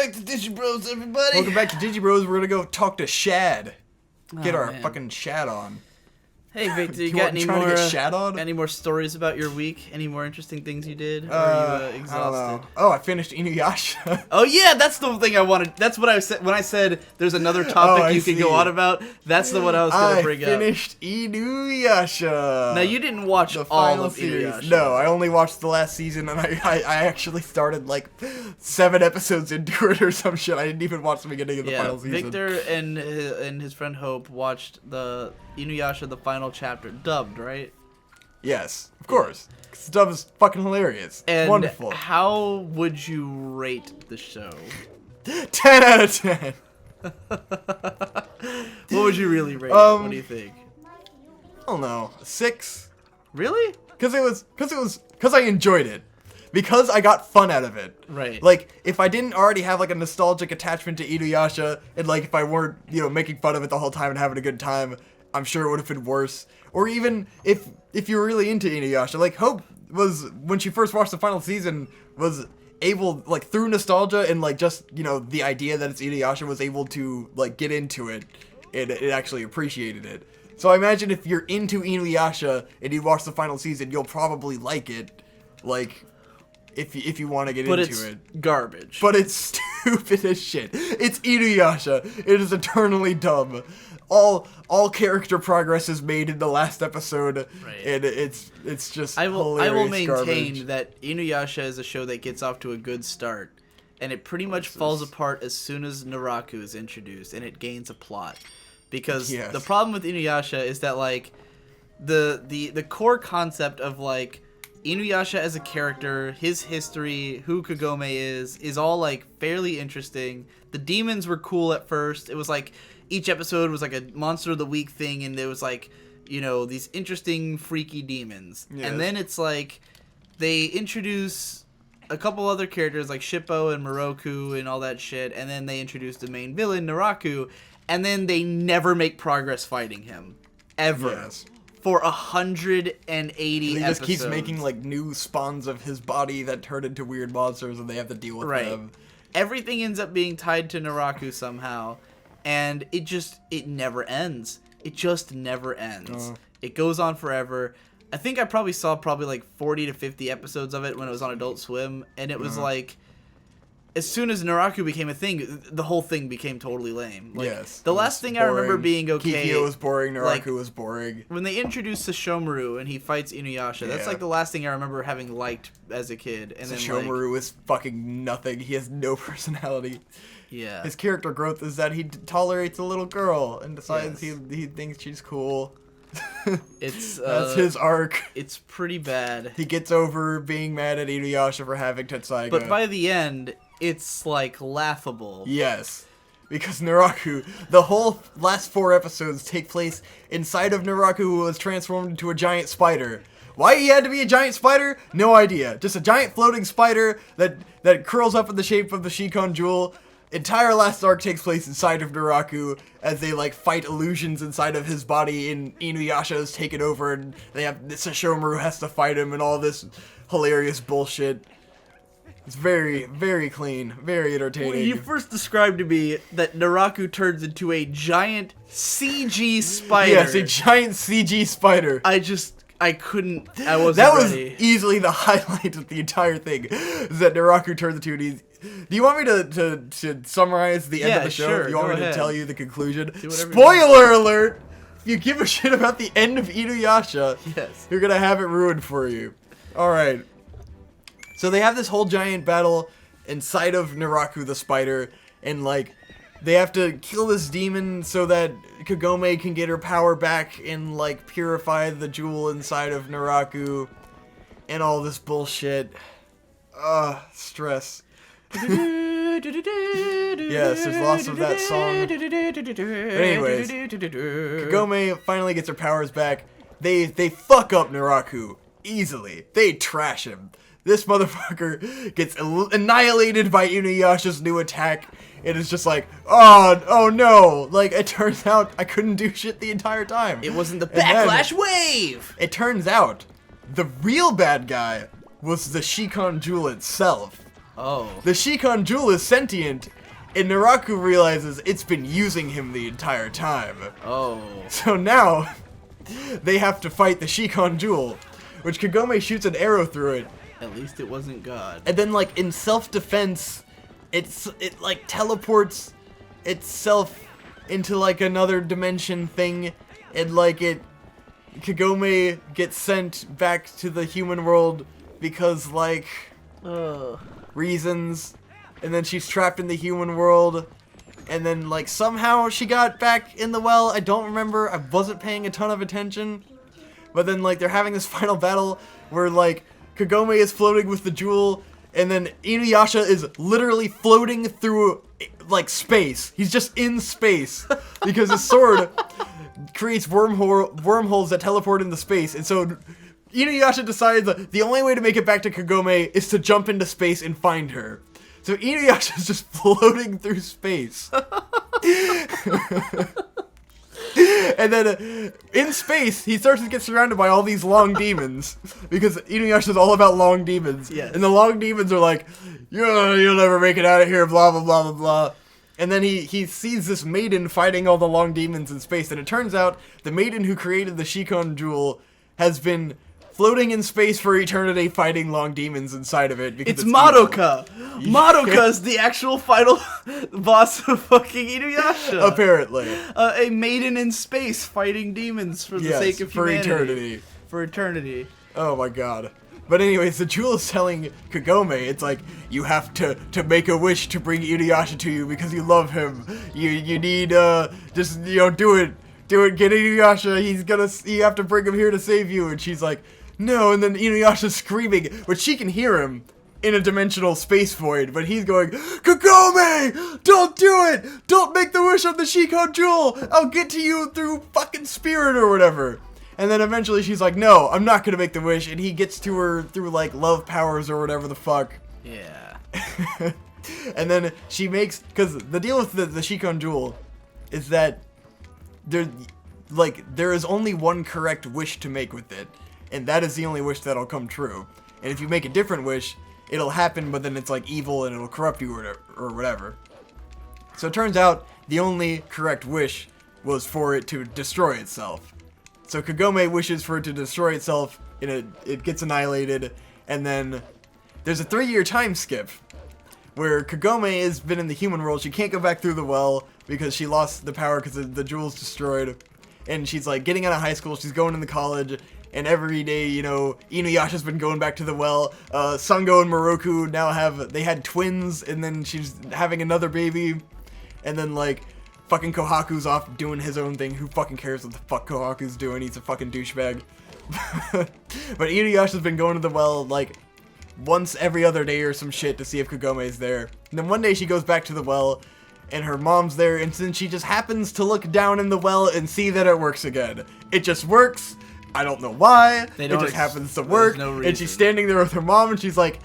back to Digi Bros, everybody. Welcome back to Digi Bros. We're gonna go talk to Shad. Get our man. fucking Shad on. Hey, Victor, you You got trying to get Shad on? any more stories about your week? Any more interesting things you did? Or are you exhausted? I don't know. Oh, I finished InuYasha. Oh yeah, that's the thing I wanted. That's what I said when I said there's another topic you could go on about. That's the one I was gonna bring up. I finished InuYasha. Now you didn't watch the all final of series. InuYasha. No, I only watched the last season, and I actually started like 7 episodes into it or some shit. I didn't even watch the beginning of the final season. Victor and his friend Hope watched the InuYasha the final chapter dubbed, right? Yes, of course. Because the dub is fucking hilarious. And it's wonderful. How would you rate the show? 10 out of 10. What would you really rate it? What do you think? I don't know. 6. Really? Because I enjoyed it. Because I got fun out of it. Right. Like, if I didn't already have, like, a nostalgic attachment to InuYasha, and, like, if I weren't, you know, making fun of it the whole time and having a good time, I'm sure it would have been worse. Or even if you were really into InuYasha, like, Hope was, when she first watched the final season, was able, like, through nostalgia and, like, just, you know, the idea that it's InuYasha, was able to, like, get into it, and it actually appreciated it. So I imagine if you're into InuYasha and you watch the final season, you'll probably like it, like, if you want to get into it's it. Garbage. But it's stupid as shit. It's InuYasha. It is eternally dumb. All character progress is made in the last episode, right. And it's just I will maintain garbage. that InuYasha is a show that gets off to a good start, and it pretty much falls apart as soon as Naraku is introduced, and it gains a plot. Because the problem with InuYasha is that, like, the core concept of, like, InuYasha as a character, his history, who Kagome is all, like, fairly interesting. The demons were cool at first. It was like each episode was like a monster of the week thing, and there was, like, you know, these interesting freaky demons. Yes. And then it's like they introduce a couple other characters like Shippo and Moroku and all that shit, and then they introduce the main villain Naraku, and then they never make progress fighting him ever. Yes. For 180 he episodes. just keeps making, like, new spawns of his body that turn into weird monsters, and they have to deal with them. Everything ends up being tied to Naraku somehow, and it never ends. It just never ends. It goes on forever. I think I probably saw like 40 to 50 episodes of it when it was on Adult Swim, and it was like, as soon as Naraku became a thing, the whole thing became totally lame. Like, yes. The last thing boring. I remember being okay... Kikyo was boring, Naraku was boring. When they introduced Sesshomaru and he fights InuYasha, that's like the last thing I remember having liked as a kid. And Sesshomaru is fucking nothing. He has no personality. Yeah. His character growth is that he tolerates a little girl and decides he thinks she's cool. That's his arc. It's pretty bad. He gets over being mad at InuYasha for having Tetsaiga. But by the end, it's, like, laughable. Yes. Because Naraku, the whole last 4 episodes take place inside of Naraku, who was transformed into a giant spider. Why he had to be a giant spider? No idea. Just a giant floating spider that curls up in the shape of the Shikon Jewel. Entire last arc takes place inside of Naraku as they, like, fight illusions inside of his body, and InuYasha is taken over, and they have Sesshomaru has to fight him and all this hilarious bullshit. It's very, very clean, very entertaining. Well, you first described to me that Naraku turns into a giant CG spider. Yes, a giant CG spider. I couldn't, I wasn't That ready. was easily the highlight of the entire thing, is that Naraku turns into an Do you want me to summarize the end of the show? Sure, Do you want me ahead. to tell you the conclusion? Spoiler alert! If you give a shit about the end of InuYasha, you're gonna have it ruined for you. Alright. So they have this whole giant battle inside of Naraku the spider, and, like, they have to kill this demon so that Kagome can get her power back and, like, purify the jewel inside of Naraku, and all this bullshit. Stress. Yes, there's lots of that song. But anyways, Kagome finally gets her powers back. They fuck up Naraku easily. They trash him. This motherfucker gets annihilated by InuYasha's new attack. It is just like, oh no. Like, it turns out I couldn't do shit the entire time. It wasn't the backlash wave! It turns out the real bad guy was the Shikon Jewel itself. Oh. The Shikon Jewel is sentient, and Naraku realizes it's been using him the entire time. Oh. So now, they have to fight the Shikon Jewel, which Kagome shoots an arrow through it. At least it wasn't God. And then, like, in self-defense, it like, teleports itself into, like, another dimension thing, and, like, Kagome gets sent back to the human world because, like, reasons, and then she's trapped in the human world, and then, like, somehow she got back in the well. I don't remember. I wasn't paying a ton of attention. But then, like, they're having this final battle where, like, Kagome is floating with the jewel, and then InuYasha is literally floating through, like, space. He's just in space because his sword creates wormholes that teleport into space, and so InuYasha decides that the only way to make it back to Kagome is to jump into space and find her. So InuYasha is just floating through space. And then in space, he starts to get surrounded by all these long demons because InuYasha is all about long demons. Yes. And the long demons are like, you'll never make it out of here, blah, blah, blah, blah, blah. And then he sees this maiden fighting all the long demons in space, and it turns out the maiden who created the Shikon Jewel has been floating in space for eternity fighting long demons inside of it. Because it's Madoka! Madoka's the actual final boss of fucking InuYasha. Apparently. A maiden in space fighting demons for the sake of humanity. For eternity. For eternity. Oh my god. But anyways, the jewel is telling Kagome, it's like, you have to make a wish to bring InuYasha to you because you love him. You need, just, do it. Do it, get InuYasha, you have to bring him here to save you. And she's like, no, and then InuYasha's screaming, but she can hear him in a dimensional space void, but he's going, Kagome! Don't do it! Don't make the wish on the Shikon Jewel! I'll get to you through fucking spirit or whatever. And then eventually she's like, no, I'm not gonna make the wish, and he gets to her through, like, love powers or whatever the fuck. Yeah. And then she makes, because the deal with the Shikon Jewel is that there is only one correct wish to make with it, and that is the only wish that'll come true. And if you make a different wish, it'll happen, but then it's, like, evil and it'll corrupt you or whatever. So it turns out the only correct wish was for it to destroy itself. So Kagome wishes for it to destroy itself, and it gets annihilated, and then there's a 3-year time skip where Kagome has been in the human world. She can't go back through the well because she lost the power because the jewel's destroyed. And she's like getting out of high school, she's going into college, and every day, InuYasha's been going back to the well. Sango and Moroku now they had twins, and then she's having another baby, and then like, fucking Kohaku's off doing his own thing. Who fucking cares what the fuck Kohaku's doing? He's a fucking douchebag. But InuYasha's been going to the well, like, once every other day or some shit to see if Kagome's there. And then one day she goes back to the well, and her mom's there, and then she just happens to look down in the well and see that it works again. It just works. I don't know why. It just happens to work. No reason. And she's standing there with her mom, and she's like,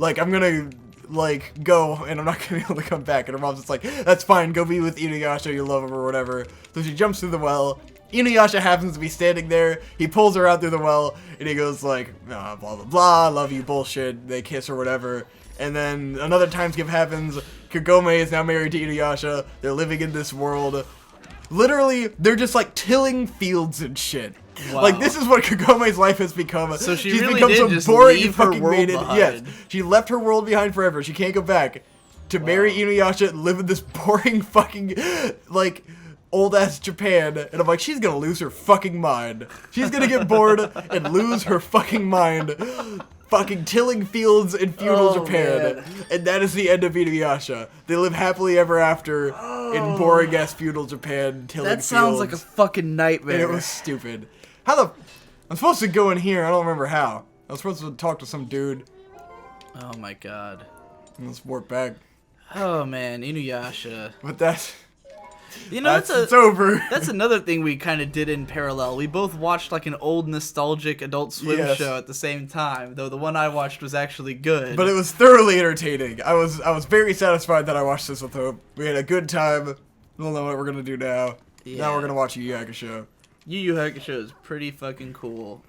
I'm gonna, like, go, and I'm not gonna be able to come back. And her mom's just like, that's fine, go be with InuYasha, you love him or whatever. So she jumps through the well. InuYasha happens to be standing there. He pulls her out through the well, and he goes like, blah, blah, blah, love you, bullshit. They kiss or whatever. And then another time skip happens. Kagome is now married to InuYasha. They're living in this world. Literally, they're just like tilling fields and shit. Wow. Like, this is what Kagome's life has become. So she's really become some just boring leave her fucking world maiden. behind. Yes, she left her world behind forever. She can't go back to marry InuYasha and live in this boring fucking, like, old-ass Japan. And I'm like, she's gonna lose her fucking mind. She's gonna get bored and lose her fucking mind. Fucking tilling fields in feudal Japan. Man. And that is the end of InuYasha. They live happily ever after in boring-ass feudal Japan, tilling fields. That sounds like a fucking nightmare. And it was stupid. I'm supposed to go in here, I don't remember how. I was supposed to talk to some dude. Oh my god. And let's warp back. Oh man, InuYasha. But that's... it's over. That's another thing we kind of did in parallel. We both watched like an old nostalgic Adult Swim show at the same time, though the one I watched was actually good. But it was thoroughly entertaining. I was very satisfied that I watched this with him. We had a good time. We'll know what we're gonna do now. Yeah. Now we're gonna watch Yu Yu Hakusho. Yu Yu Hakusho is pretty fucking cool.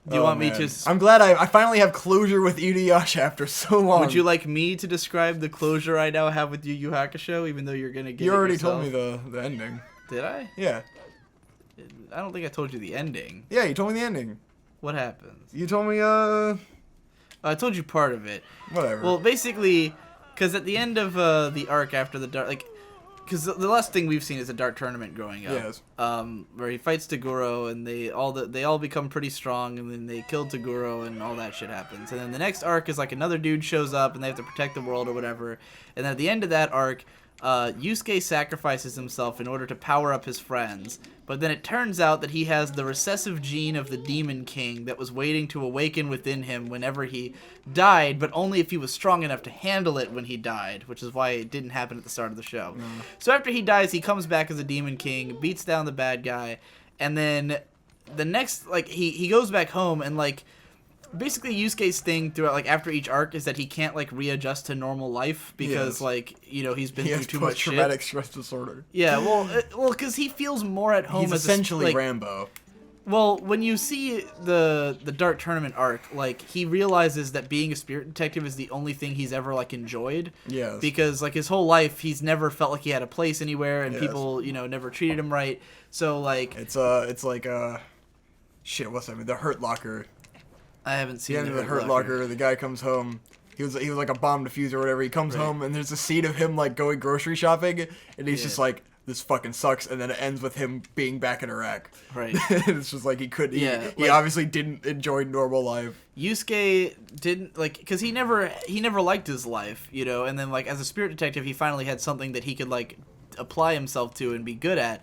Do you want me to? I'm glad I finally have closure with InuYasha after so long. Would you like me to describe the closure I now have with Yu Yu Hakusho, even though you're gonna get? You already yourself? told me the ending. Did I? Yeah. I don't think I told you the ending. Yeah, you told me the ending. What happens? You told me I told you part of it. Whatever. Well, basically, because at the end of the arc after the dark, like, because the last thing we've seen is a dark tournament growing up. Yes. Where he fights Toguro and they all become pretty strong, and then they kill Toguro and all that shit happens. And then the next arc is like another dude shows up and they have to protect the world or whatever. And then at the end of that arc, Yusuke sacrifices himself in order to power up his friends. But then it turns out that he has the recessive gene of the Demon King that was waiting to awaken within him whenever he died, but only if he was strong enough to handle it when he died, which is why it didn't happen at the start of the show. So after he dies, he comes back as a Demon King, beats down the bad guy, and then the next, like, he goes back home, and, like, basically Yusuke's thing throughout, like, after each arc is that he can't, like, readjust to normal life because, like, you know, he's been through too much shit. Post-traumatic stress disorder. Yeah, well, because he feels more at home. He's essentially Rambo. Well, when you see the Dark Tournament arc, like, he realizes that being a spirit detective is the only thing he's ever, like, enjoyed. Yes. Because, like, his whole life, he's never felt like he had a place anywhere, and people, you know, never treated him right. So, like... It's like, shit, what's that? The Hurt Locker. I haven't seen the Hurt Locker. The guy comes home. He was like a bomb diffuser or whatever. He comes home, and there's a scene of him, like, going grocery shopping, and he's just like, this fucking sucks, and then it ends with him being back in Iraq. Right. It's just like he couldn't. He obviously didn't enjoy normal life. Yusuke didn't, like, because he never liked his life, you know, and then, like, as a spirit detective, he finally had something that he could, like, apply himself to and be good at.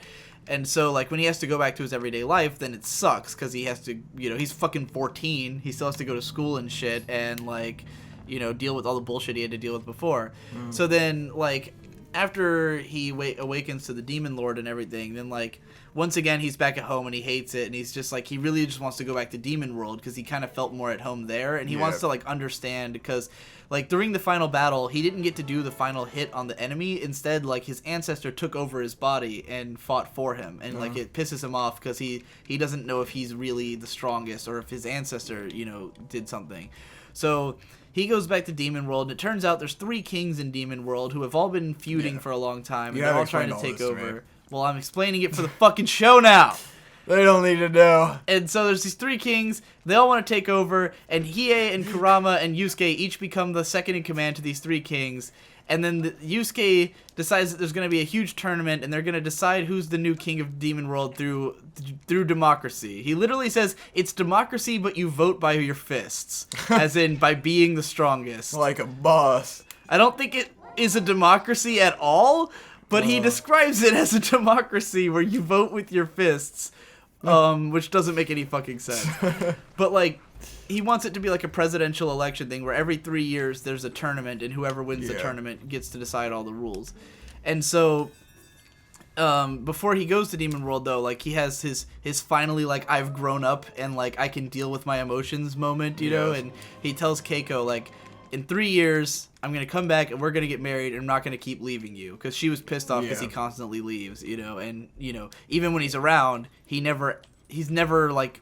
And so, like, when he has to go back to his everyday life, then it sucks, because he has to, you know, he's fucking 14, he still has to go to school and shit, and, like, you know, deal with all the bullshit he had to deal with before. So then, like, after he awakens to the Demon Lord and everything, then, like, once again, he's back at home and he hates it, and he's just, like, he really just wants to go back to Demon World, because he kind of felt more at home there, and he wants to, like, understand, because, like, during the final battle, he didn't get to do the final hit on the enemy. Instead, like, his ancestor took over his body and fought for him, and, like, it pisses him off, because he doesn't know if he's really the strongest, or if his ancestor, you know, did something. So he goes back to Demon World, and it turns out there's 3 kings in Demon World who have all been feuding for a long time, and they're all trying to take over. Well, I'm explaining it for the fucking show now. They don't need to know. And so there's these 3 kings. They all want to take over, and Hiei and Kurama and Yusuke each become the second in command to these 3 kings. And then Yusuke decides that there's going to be a huge tournament, and they're going to decide who's the new king of Demon World through democracy. He literally says, it's democracy, but you vote by your fists. As in, by being the strongest. Like a boss. I don't think it is a democracy at all, but he describes it as a democracy where you vote with your fists. Which doesn't make any fucking sense. But, like, he wants it to be like a presidential election thing where every 3 years there's a tournament, and whoever wins the tournament gets to decide all the rules. And so, before he goes to Demon World, though, like, he has his finally, like, I've grown up and, like, I can deal with my emotions moment, you know? And he tells Keiko, like, in 3 years, I'm going to come back and we're going to get married and I'm not going to keep leaving you. Because she was pissed off because he constantly leaves, you know? And, you know, even when he's around, he's never, like,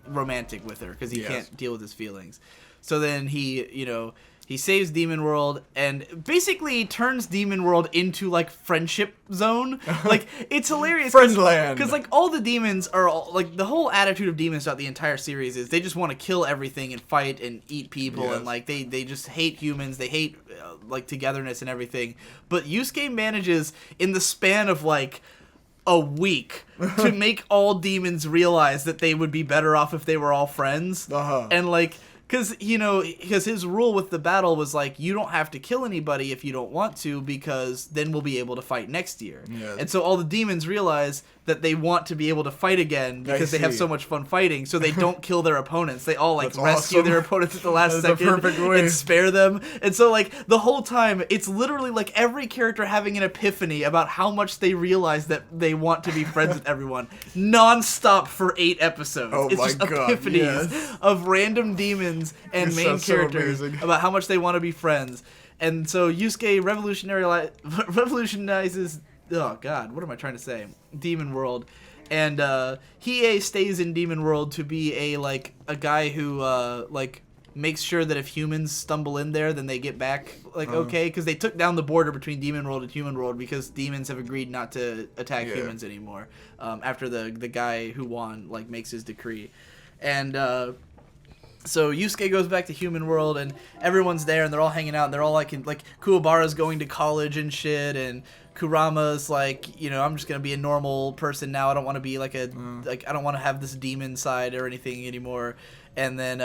romantic with her because he can't deal with his feelings. So then he, you know, he saves Demon World and basically turns Demon World into, like, friendship zone. Like, it's hilarious. Friendland. Because, like, all the demons are, like, the whole attitude of demons throughout the entire series is they just want to kill everything and fight and eat people. And, like, they just hate humans. They hate, like, togetherness and everything. But Yusuke manages, in the span of, like, a week, to make all demons realize that they would be better off if they were all friends. And, like, because, you know, because his rule with the battle was, like, you don't have to kill anybody if you don't want to, because then we'll be able to fight next year. And so all the demons realize that they want to be able to fight again because they have so much fun fighting, so they don't kill their opponents. They all, like, rescue their opponents at the last second and spare them. And so, like, the whole time, it's literally, like, every character having an epiphany about how much they realize that they want to be friends with everyone. Non-stop for 8 episodes. Oh, it's my just God, epiphanies of random demons and main characters about how much they want to be friends. And so Yusuke revolutionizes, oh god, what am I trying to say? Demon World. And Hiei stays in Demon World to be a guy who makes sure that if humans stumble in there, then they get back okay, because they took down the border between Demon World and Human World because demons have agreed not to attack humans anymore after the guy who won makes his decree. And so Yusuke goes back to Human World, and everyone's there, and they're all hanging out, and they're all Kuwabara's going to college and shit, and Kurama's I'm just gonna be a normal person now. I don't want to be I don't want to have this demon side or anything anymore. And then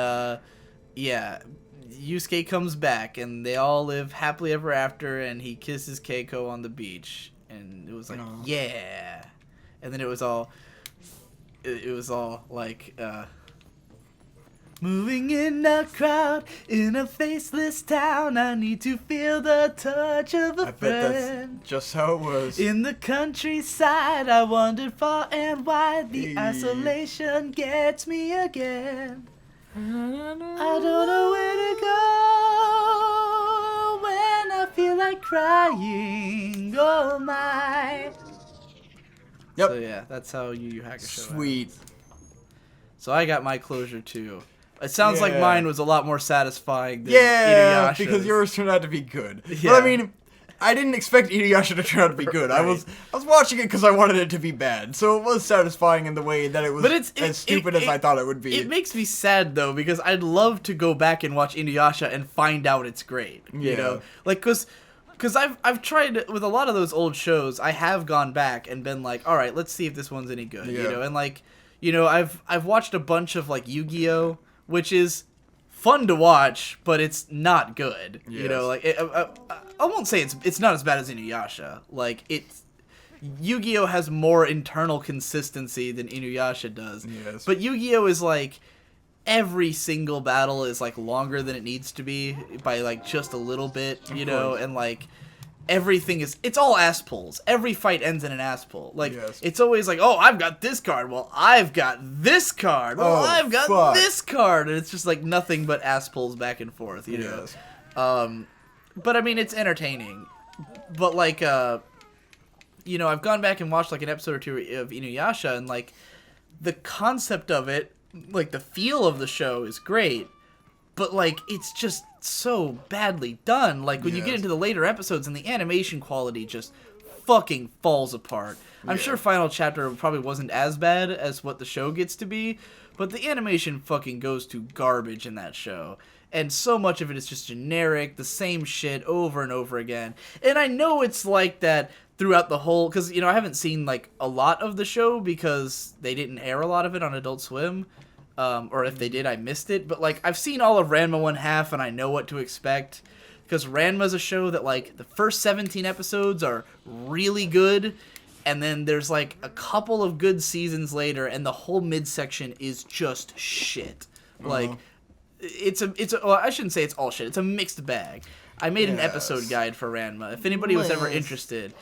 Yusuke comes back, and they all live happily ever after, and he kisses Keiko on the beach, and it was yeah. And then it was all moving in a crowd in a faceless town, I need to feel the touch of a friend. Bet that's just how it was. In the countryside, I wandered far and wide. The isolation gets me again. I don't know where to go when I feel like crying. Oh my. Yep. So yeah, that's how Yu Yu Hakusho. Sweet. Ends. So I got my closure too. It sounds like mine was a lot more satisfying than InuYasha's. Because yours turned out to be good. Yeah. But I mean, I didn't expect InuYasha to turn out to be good. Right. I was watching it because I wanted it to be bad. So it was satisfying in the way that it was as stupid as I thought it would be. It makes me sad though, because I'd love to go back and watch InuYasha and find out it's great. You know, because I've tried with a lot of those old shows. I have gone back and been all right, let's see if this one's any good. You know, and I've watched a bunch of Yu-Gi-Oh, which is fun to watch, but it's not good. Yes. You know, I won't say it's not as bad as InuYasha. Yu-Gi-Oh has more internal consistency than InuYasha does. Yes. But Yu-Gi-Oh is every single battle is longer than it needs to be by just a little bit, you know, and everything it's all ass pulls. Every fight ends in an ass pull. It's always oh, I've got this card. Well, I've got this card. Well, I've got this card. And it's just nothing but ass pulls back and forth, you know. But I mean, it's entertaining. But I've gone back and watched an episode or two of InuYasha, and the concept of it, the feel of the show is great. But it's just so badly done. When you get into the later episodes, and the animation quality just fucking falls apart. I'm sure Final Chapter probably wasn't as bad as what the show gets to be, but the animation fucking goes to garbage in that show. And so much of it is just generic, the same shit over and over again. And I know it's like that throughout the whole, because I haven't seen a lot of the show because they didn't air a lot of it on Adult Swim. Or if they did, I missed it. But, I've seen all of Ranma 1/2, and I know what to expect. Because Ranma's a show that, the first 17 episodes are really good. And then there's, a couple of good seasons later, and the whole midsection is just shit. Well, I shouldn't say it's all shit. It's a mixed bag. I made an episode guide for Ranma. If anybody was ever interested,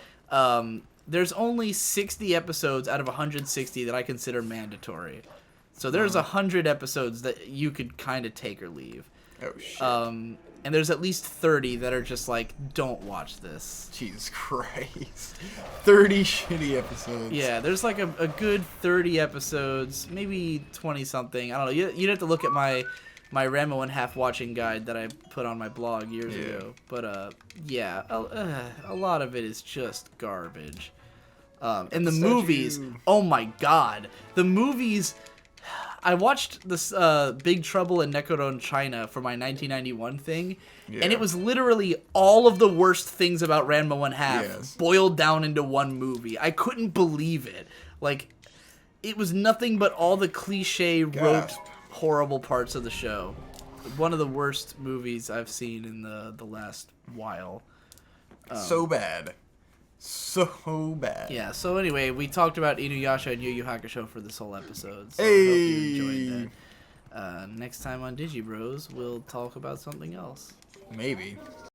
there's only 60 episodes out of 160 that I consider mandatory. So there's 100 episodes that you could kind of take or leave. Oh, shit. And there's at least 30 that are just don't watch this. Jesus Christ. 30 shitty episodes. Yeah, there's a good 30 episodes, maybe 20-something. I don't know. You'd have to look at my Ranma 1/2 watching guide that I put on my blog years ago. But, a lot of it is just garbage. And the movies, oh my god. The movies... I watched this Big Trouble in Nekoron China for my 1991 thing, and it was literally all of the worst things about Ranma 1/2 boiled down into one movie. I couldn't believe it. It was nothing but all the cliche, rote, horrible parts of the show. One of the worst movies I've seen in the last while. So bad. So bad. Yeah, so anyway, we talked about InuYasha and Yu Yu Hakusho for this whole episode, so hey. I hope you enjoyed that. Next time on Digi Bros, we'll talk about something else. Maybe.